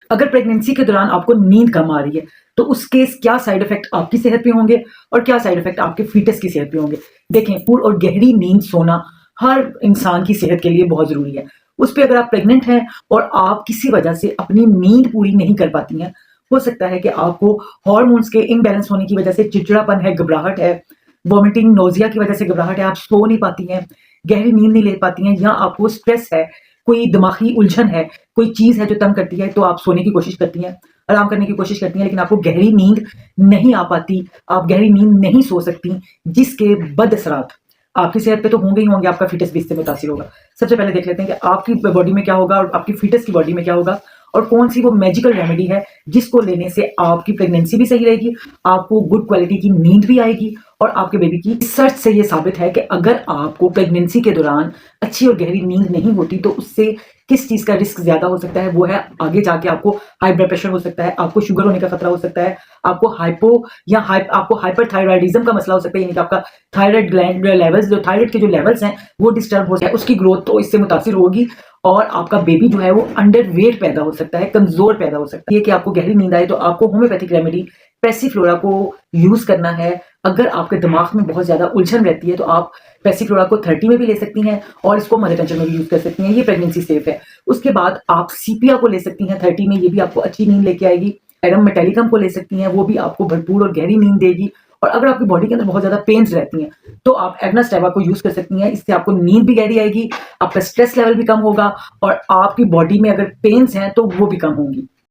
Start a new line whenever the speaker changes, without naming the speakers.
अगर प्रेगनेंसी के दौरान आपको नींद कम आ रही है, तो उसके क्या साइड इफ़ेक्ट आपकी सेहत पे होंगे और क्या साइड इफ़ेक्ट आपके फ़ीटस की सेहत पे होंगे। देखें, पूर्ण और गहरी नींद सोना हर इंसान की सेहत के लिए बहुत ज़रूरी है। उस पे अगर आप प्रेग्नेंट हैं और आप किसी वजह से अपनी नींद पूरी नहीं कर पाती हैं, हो सकता है कि आपको हार्मोन्स के इम्बैलेंस होने की वजह से चिड़चिड़ापन है, घबराहट है, वॉमिटिंग, नोज़िया की वजह से घबराहट है, आप सो नहीं पाती हैं, गहरी नींद नहीं ले पाती हैं या आपको स्ट्रेस है, कोई दिमागी उलझन है, कोई चीज़ है जो तंग करती है, तो आप सोने की कोशिश करती हैं, आराम करने की कोशिश करती हैं, लेकिन आपको गहरी नींद नहीं आ पाती, आप गहरी नींद नहीं सो सकती, जिसके बदअसरात आपकी सेहत पे तो होंगे ही होंगे, आपका फ़ीटस भी इससे मुतासिर होगा। सबसे पहले देख लेते हैं कि आपकी बॉडी में क्या होगा और आपकी फ़ीटस की बॉडी में क्या होगा और कौन-सी वो मैजिकल रेमेडी है, जिसको लेने से आपकी प्रेगनेंसी भी सही रहेगी, आपको गुड क्वालिटी की नींद भी आएगी और आपके बेबी की रिसर्च से ये साबित है कि अगर आपको प्रेगनेंसी के दौरान अच्छी और गहरी नींद नहीं होती, तो उससे किस चीज़ का रिस्क ज़्यादा हो सकता है, वो है आगे जाके आपको हाई ब्लड प्रेशर हो सकता है, आपको शुगर होने का खतरा हो सकता है, आपको आपको हाइपरथायराइडिज़्म का मसला हो सकता है, यानी कि आपका थायराइड ग्लैंड लेवल्स, जो थायराइड के जो लेवल्स हैं, वो डिस्टर्ब हो जाए, उसकी ग्रोथ तो इससे मुतासिर होगी और आपका बेबी जो है वो अंडरवेट पैदा हो सकता है, कमज़ोर पैदा हो सकता है। ये कि आपको गहरी नींद आए, तो आपको होम्योपैथिक रेमेडी पैसिफ्लोरा को यूज़ करना है। अगर आपके दिमाग में बहुत ज़्यादा उलझन रहती है, तो आप पैसिफ्लोरा को 30 में भी ले सकती हैं और इसको मदर टेंशन में भी यूज़ कर सकती हैं, ये प्रेगनेंसी सेफ है। उसके बाद आप सीपिया को ले सकती हैं 30 में, ये भी आपको अच्छी नींद लेके आएगी। एरम मेटालिकम को ले सकती हैं, वो भी आपको भरपूर और गहरी नींद देगी। और अगर आपकी बॉडी के अंदर बहुत ज़्यादा पेन्स रहती हैं, तो आप एग्नास्टेवा को यूज़ कर सकती हैं, इससे आपको नींद भी गहरी आएगी, आपका स्ट्रेस लेवल भी कम होगा और आपकी बॉडी में अगर पेन्स हैं, तो वो भी कम होंगी।